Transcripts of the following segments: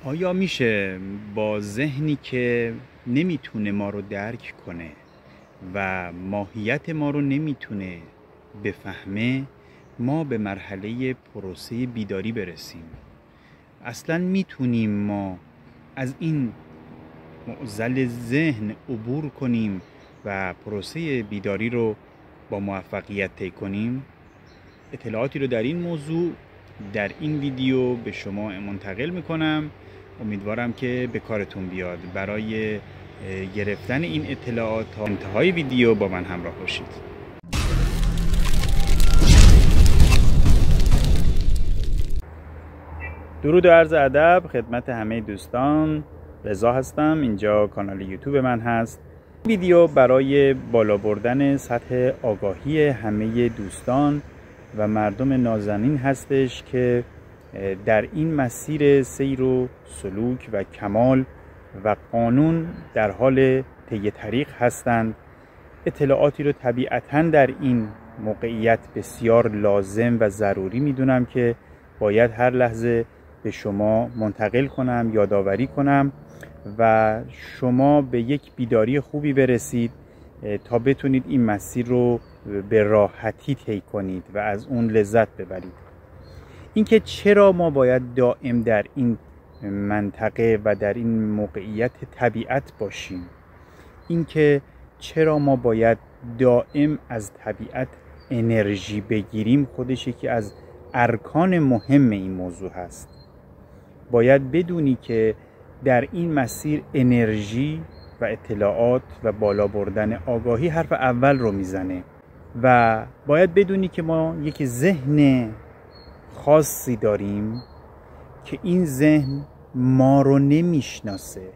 آیا میشه با ذهنی که نمیتونه ما رو درک کنه و ماهیت ما رو نمیتونه بفهمه ما به مرحله پروسه بیداری برسیم؟ اصلا میتونیم ما از این معضل ذهن عبور کنیم و پروسه بیداری رو با موفقیت طی کنیم؟ اطلاعاتی رو در این موضوع در این ویدیو به شما منتقل میکنم. امیدوارم که به کارتون بیاد. برای گرفتن این اطلاعات تا انتهای ویدیو با من همراه باشید. درود و عرض ادب خدمت همه دوستان. رضا هستم، اینجا کانال یوتیوب من هست. ویدیو برای بالا بردن سطح آگاهی همه دوستان و مردم نازنین هستش که در این مسیر سیر و سلوک و کمال و قانون در حال طی طریق هستند. اطلاعاتی رو طبیعتاً در این موقعیت بسیار لازم و ضروری میدونم که باید هر لحظه به شما منتقل کنم، یادآوری کنم و شما به یک بیداری خوبی برسید تا بتونید این مسیر رو به راحتی طی کنید و از اون لذت ببرید. اینکه چرا ما باید دائم در این منطقه و در این موقعیت طبیعت باشیم، اینکه چرا ما باید دائم از طبیعت انرژی بگیریم، خودش یکی از ارکان مهم این موضوع هست. باید بدونی که در این مسیر انرژی و اطلاعات و بالا بردن آگاهی حرف اول رو میزنه و باید بدونی که ما یک ذهن خاصی داریم که این ذهن ما رو نمیشناسه.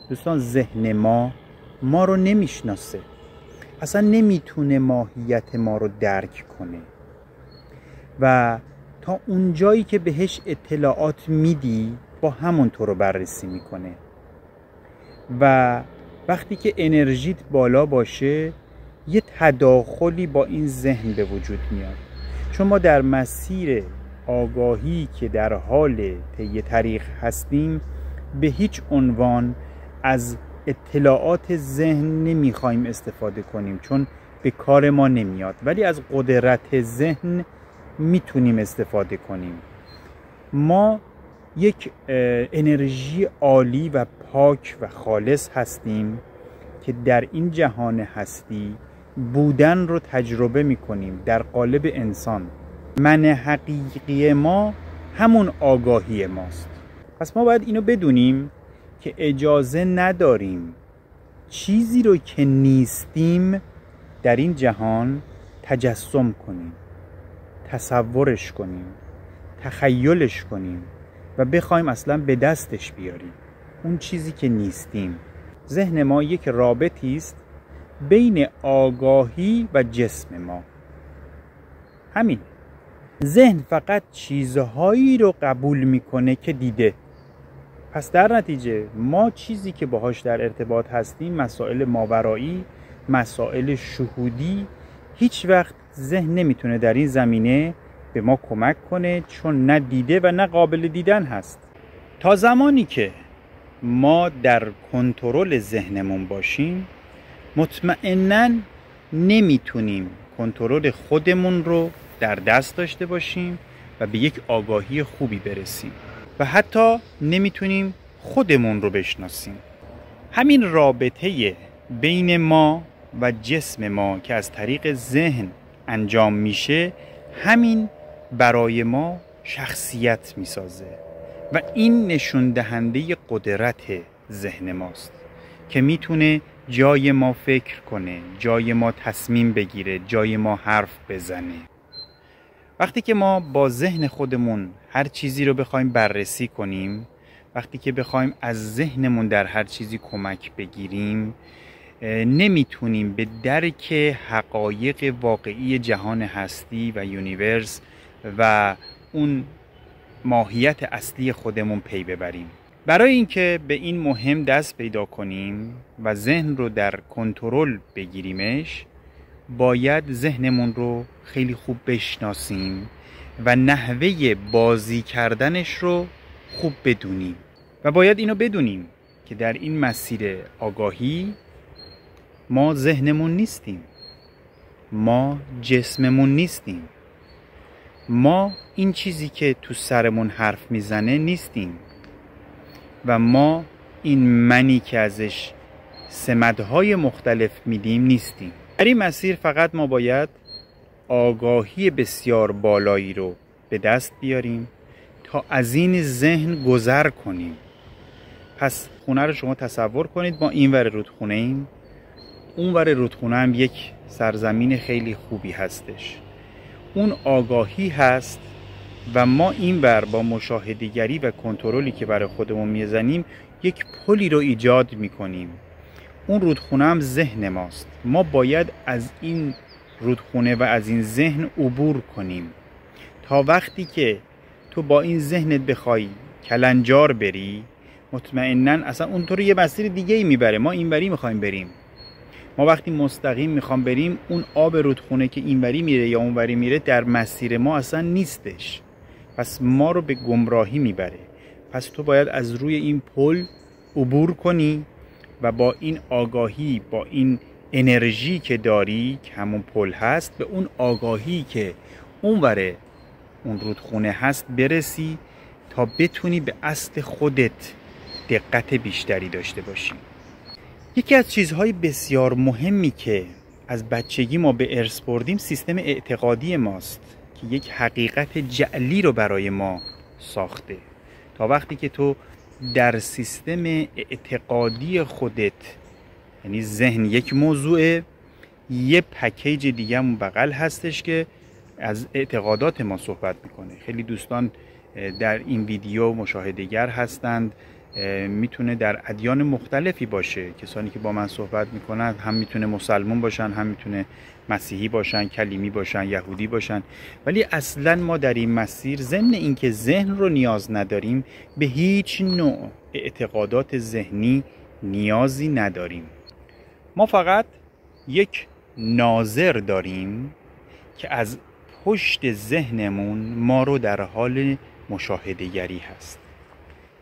دوستان، ذهن ما رو نمیشناسه، اصلا نمیتونه ماهیت ما رو درک کنه و تا اونجایی که بهش اطلاعات میدی با همون تو رو بررسی میکنه و وقتی که انرژیت بالا باشه یه تداخلی با این ذهن به وجود میاد. چون ما در مسیر آگاهی که در حال طی طریق هستیم به هیچ عنوان از اطلاعات ذهن نمیخوایم استفاده کنیم، چون به کار ما نمیاد، ولی از قدرت ذهن میتونیم استفاده کنیم. ما یک انرژی عالی و پاک و خالص هستیم که در این جهان هستی بودن رو تجربه میکنیم در قالب انسان. من حقیقی ما همون آگاهی ماست. پس ما باید اینو بدونیم که اجازه نداریم چیزی رو که نیستیم در این جهان تجسم کنیم، تصورش کنیم، تخیلش کنیم و بخوایم اصلا به دستش بیاریم اون چیزی که نیستیم. ذهن ما یک رابطی است بین آگاهی و جسم ما. همین. ذهن فقط چیزهایی رو قبول میکنه که دیده. پس در نتیجه ما چیزی که باهاش در ارتباط هستیم، مسائل ماورایی، مسائل شهودی، هیچ وقت ذهن نمیتونه در این زمینه به ما کمک کنه، چون نه دیده و نه قابل دیدن هست. تا زمانی که ما در کنترل ذهنمون باشیم مطمئناً نمیتونیم کنترل خودمون رو در دست داشته باشیم و به یک آگاهی خوبی برسیم و حتی نمیتونیم خودمون رو بشناسیم. همین رابطه بین ما و جسم ما که از طریق ذهن انجام میشه، همین برای ما شخصیت میسازه و این نشون دهنده قدرت ذهن ماست که میتونه جای ما فکر کنه، جای ما تصمیم بگیره، جای ما حرف بزنه. وقتی که ما با ذهن خودمون هر چیزی رو بخوایم بررسی کنیم، وقتی که بخوایم از ذهنمون در هر چیزی کمک بگیریم، نمیتونیم به درک حقایق واقعی جهان هستی و یونیورس و اون ماهیت اصلی خودمون پی ببریم. برای اینکه به این مهم دست پیدا کنیم و ذهن رو در کنترل بگیریمش، باید ذهنمون رو خیلی خوب بشناسیم و نحوه بازی کردنش رو خوب بدونیم. و باید اینو بدونیم که در این مسیر آگاهی ما ذهنمون نیستیم، ما جسممون نیستیم، ما این چیزی که تو سرمون حرف میزنه نیستیم و ما این منی که ازش سمتهای مختلف میدیم نیستیم. در این مسیر فقط ما باید آگاهی بسیار بالایی رو به دست بیاریم تا از این ذهن گذر کنیم. پس خونه رو شما تصور کنید، ما این ور رودخونه ایم، اون ور رودخونه هم یک سرزمین خیلی خوبی هستش، اون آگاهی هست و ما این ور با مشاهده‌گری و کنترلی که برای خودمون میزنیم یک پلی رو ایجاد میکنیم. اون رودخونه هم ذهن ماست، ما باید از این رودخونه و از این ذهن عبور کنیم. تا وقتی که تو با این ذهنت بخوای کلنجار بری، مطمئناً اصلا اون تو رو یه مسیر دیگه ای میبره. ما اینوری میخوایم بریم، ما وقتی مستقیم میخوام بریم، اون آب رودخونه که اینوری میره یا اونوری میره در مسیر ما اصلا نیستش، پس ما رو به گمراهی میبره. پس تو باید از روی این پل عبور کنی و با این آگاهی، با این انرژی که داری که همون پل هست، به اون آگاهی که اونور اون رودخونه هست برسی تا بتونی به اصل خودت دقت بیشتری داشته باشی. یکی از چیزهای بسیار مهمی که از بچگی ما به ارث بردیم سیستم اعتقادی ماست که یک حقیقت جعلی رو برای ما ساخته. تا وقتی که تو در سیستم اعتقادی خودت، یعنی ذهن یک موضوعه، یه پکیج دیگه هم بغل هستش که از اعتقادات ما صحبت میکنه. خیلی دوستان در این ویدیو مشاهده‌گر هستند، میتونه در ادیان مختلفی باشه. کسانی که با من صحبت میکنن هم میتونه مسلمان باشن، هم میتونه مسیحی باشن، کلیمی باشن، یهودی باشن، ولی اصلا ما در این مسیر ضمن اینکه ذهن رو نیاز نداریم، به هیچ نوع اعتقادات ذهنی نیازی نداریم. ما فقط یک ناظر داریم که از پشت ذهنمون ما رو در حال مشاهده‌گری هست.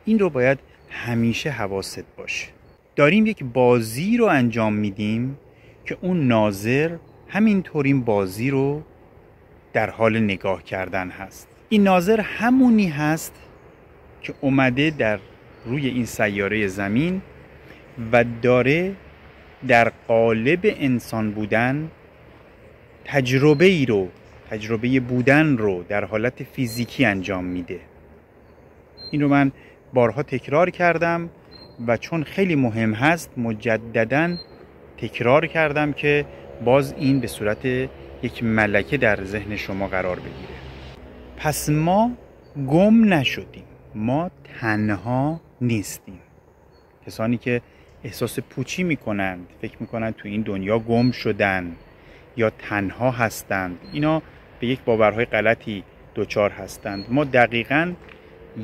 این رو باید همیشه حواست باشه. داریم یک بازی رو انجام میدیم که اون ناظر همینطور این بازی رو در حال نگاه کردن هست. این ناظر همونی هست که اومده در روی این سیاره زمین و داره در قالب انسان بودن تجربه بودن رو در حالت فیزیکی انجام میده. این رو من بارها تکرار کردم و چون خیلی مهم هست مجدداً تکرار کردم که باز این به صورت یک ملکه در ذهن شما قرار بگیره. پس ما گم نشدیم، ما تنها نیستیم. کسانی که احساس پوچی میکنند، فکر میکنند تو این دنیا گم شدن یا تنها هستند، اینا به یک باورهای غلطی دوچار هستند. ما دقیقاً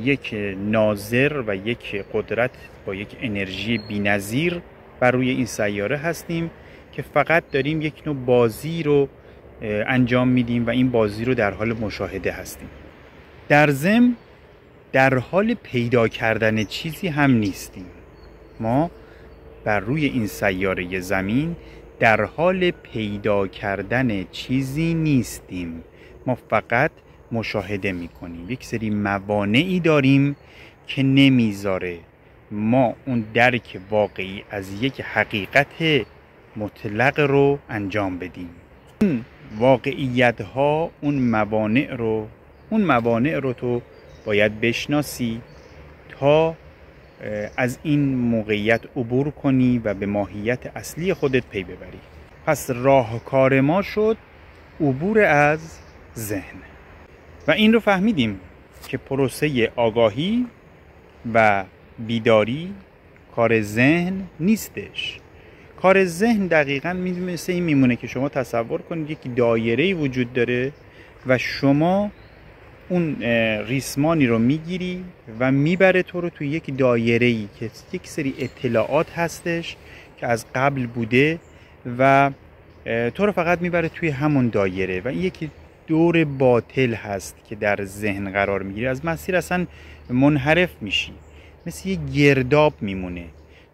یک ناظر و یک قدرت با یک انرژی بی‌نظیر بر روی این سیاره هستیم که فقط داریم یک نوع بازی رو انجام میدیم و این بازی رو در حال مشاهده هستیم. در ضمن در حال پیدا کردن چیزی هم نیستیم. ما بر روی این سیاره زمین در حال پیدا کردن چیزی نیستیم، ما فقط مشاهده میکنیم. یک سری موانعی داریم که نمیذاره ما اون درک واقعی از یک حقیقت مطلق رو انجام بدیم. اون واقعیت ها، اون موانع رو تو باید بشناسی تا از این موقعیت عبور کنی و به ماهیت اصلی خودت پی ببری. پس راهکار ما شد عبور از ذهن و این رو فهمیدیم که پروسه آگاهی و بیداری کار ذهن نیستش. کار ذهن دقیقاً مثل این میمونه که شما تصور کنید یک دایره‌ای وجود داره و شما اون ریسمانی رو میگیری و میبره تو رو توی یک دایره‌ای که یک سری اطلاعات هستش که از قبل بوده و تو رو فقط میبره توی همون دایره و این یک دور باطل هست که در ذهن قرار میگیری. از مسیر اصلا منحرف میشی. مثل یه گرداب میمونه.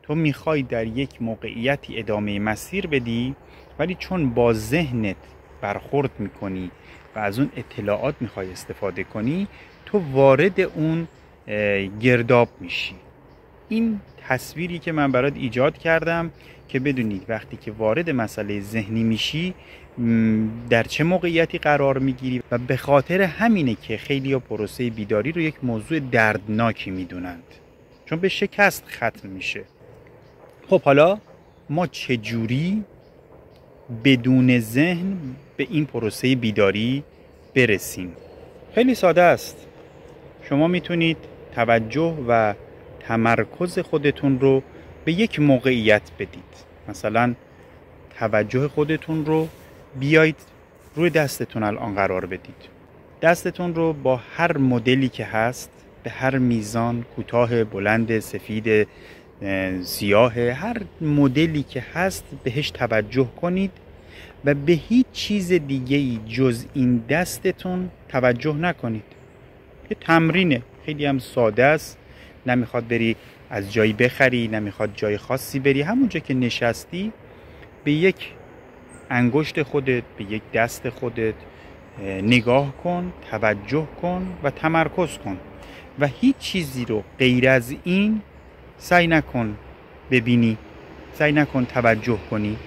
تو میخوای در یک موقعیتی ادامه مسیر بدی، ولی چون با ذهنت برخورد میکنی و از اون اطلاعات میخوای استفاده کنی، تو وارد اون گرداب میشی. این تصویری که من برات ایجاد کردم که بدونید وقتی که وارد مسئله ذهنی میشی در چه موقعیتی قرار میگیری، و به خاطر همینه که خیلی ها پروسه بیداری رو یک موضوع دردناکی میدونند، چون به شکست ختم میشه. خب حالا ما چجوری بدون ذهن به این پروسه بیداری برسیم؟ خیلی ساده است. شما میتونید توجه و تمرکز خودتون رو به یک موقعیت بدید. مثلا توجه خودتون رو بیایید روی دستتون الان قرار بدید. دستتون رو با هر مدلی که هست، به هر میزان، کوتاه، بلند، سفید، سیاه، هر مدلی که هست بهش توجه کنید و به هیچ چیز دیگه‌ای جز این دستتون توجه نکنید. یه تمرینه، خیلی هم ساده است. نمیخواد بری از جایی بخری، نمیخواد جای خاصی بری. همونجا که نشستی به یک انگشت خودت، به یک دست خودت نگاه کن، توجه کن و تمرکز کن و هیچ چیزی رو غیر از این سعی نکن ببینی، سعی نکن توجه کنی.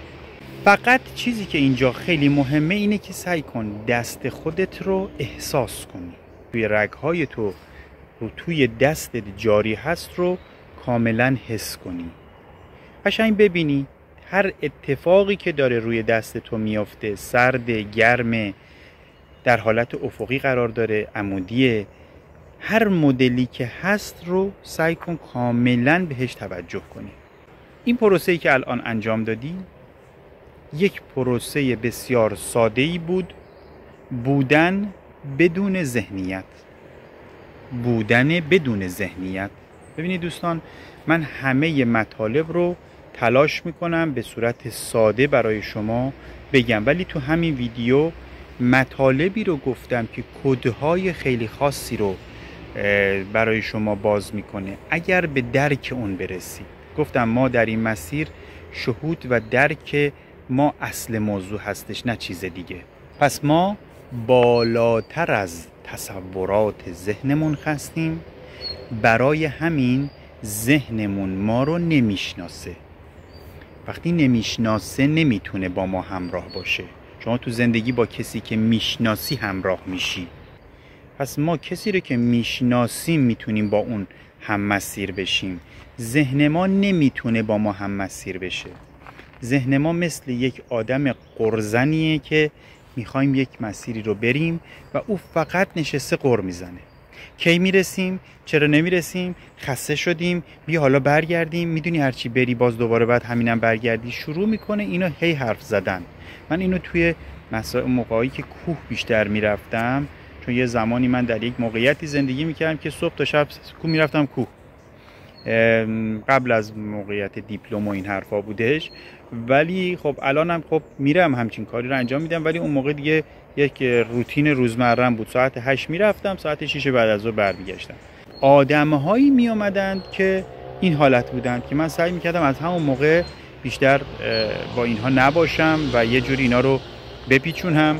فقط چیزی که اینجا خیلی مهمه اینه که سعی کن دست خودت رو احساس کنی. توی رگهای تو رو توی دستت جاری هست رو کاملا حس کنی. قشنگ ببینی هر اتفاقی که داره روی دست تو میافته، سرد، گرم، در حالت افقی قرار داره، عمودیه، هر مدلی که هست رو سعی کن کاملا بهش توجه کنی. این پروسه‌ای که الان انجام دادی یک پروسه بسیار ساده‌ای بود. بودن بدون ذهنیت. بودن بدون ذهنیت. ببینید دوستان، من همه مطالب رو تلاش میکنم به صورت ساده برای شما بگم، ولی تو همین ویدیو مطالبی رو گفتم که کدهای خیلی خاصی رو برای شما باز میکنه اگر به درک اون برسی. گفتم ما در این مسیر شهود و درک ما اصل موضوع هستش، نه چیز دیگه. پس ما بالاتر از تصورات ذهنمون هستیم، برای همین ذهنمون ما رو نمیشناسه. وقتی نمیشناسه نمیتونه با ما همراه باشه. شما تو زندگی با کسی که میشناسی همراه میشی. پس ما کسی رو که میشناسیم میتونیم با اون هم مسیر بشیم. ذهن ما نمیتونه با ما هم مسیر بشه. ذهن ما مثل یک آدم قرزنیه که میخوایم یک مسیری رو بریم و او فقط نشسته قر میزنه. کی میرسیم؟ چرا نمیرسیم؟ خسته شدیم، بیا حالا برگردیم. میدونی هرچی بری باز دوباره بعد همینم برگردی. شروع میکنه اینو هی حرف زدن. من اینو توی موقعی که کوه بیشتر میرفتم، چون یه زمانی من در یک موقعیتی زندگی میکردم که صبح تا شب کوه میرفتم کوه. قبل از موقعیت دیپلم و این حرفا بودش، ولی خب الانم خب میرم همچین کاری رو انجام میدم، ولی اون موقع دیگه یک روتین روزمره‌ام بود. ساعت 8 میرفتم، ساعت 6 بعد از ظهر برمیگشتم. آدم‌هایی می اومدند که این حالت بودند که من سعی میکردم از همون موقع بیشتر با اینها نباشم و یه جوری اینا رو بپیچونم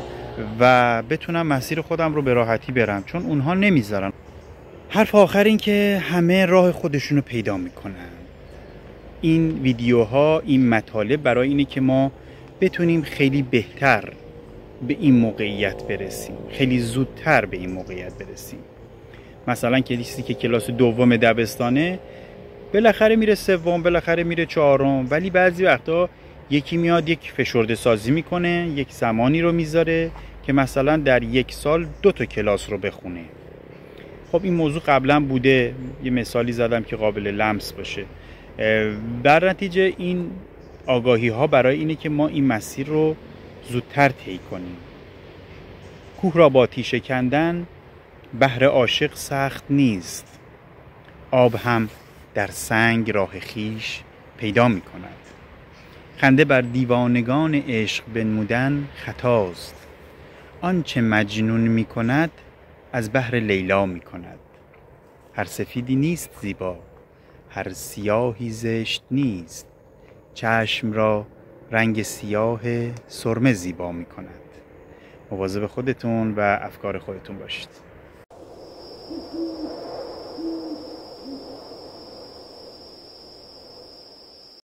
و بتونم مسیر خودم رو به راحتی برم، چون اونها نمیذارن. حرف آخر این که همه راه خودشونو پیدا میکنن. این ویدیوها، این مطالب برای اینه که ما بتونیم خیلی بهتر به این موقعیت برسیم، خیلی زودتر به این موقعیت برسیم. مثلا کسی که کلاس دوم دبستانه بالاخره میره سوم، بالاخره میره چهارم، ولی بعضی وقتا یکی میاد یک فشرده سازی میکنه، یک زمانی رو میذاره که مثلا در یک سال 2 کلاس رو بخونه. خب این موضوع قبلا بوده، یه مثالی زدم که قابل لمس باشه. در نتیجه این آگاهی ها برای اینه که ما این مسیر رو زودتر طی کنیم. کوه را با تیشه کندن بهر عاشق سخت نیست، آب هم در سنگ راه خیش پیدا می کند. خنده بر دیوانگان عشق بنمودن خطاست، آنچه مجنون می کند از بهر لیلا می کند. هر سفیدی نیست زیبا، هر سیاهی زشت نیست، چشم را رنگ سیاه سرمه زیبا می کند. مواظب خودتون و افکار خودتون باشید.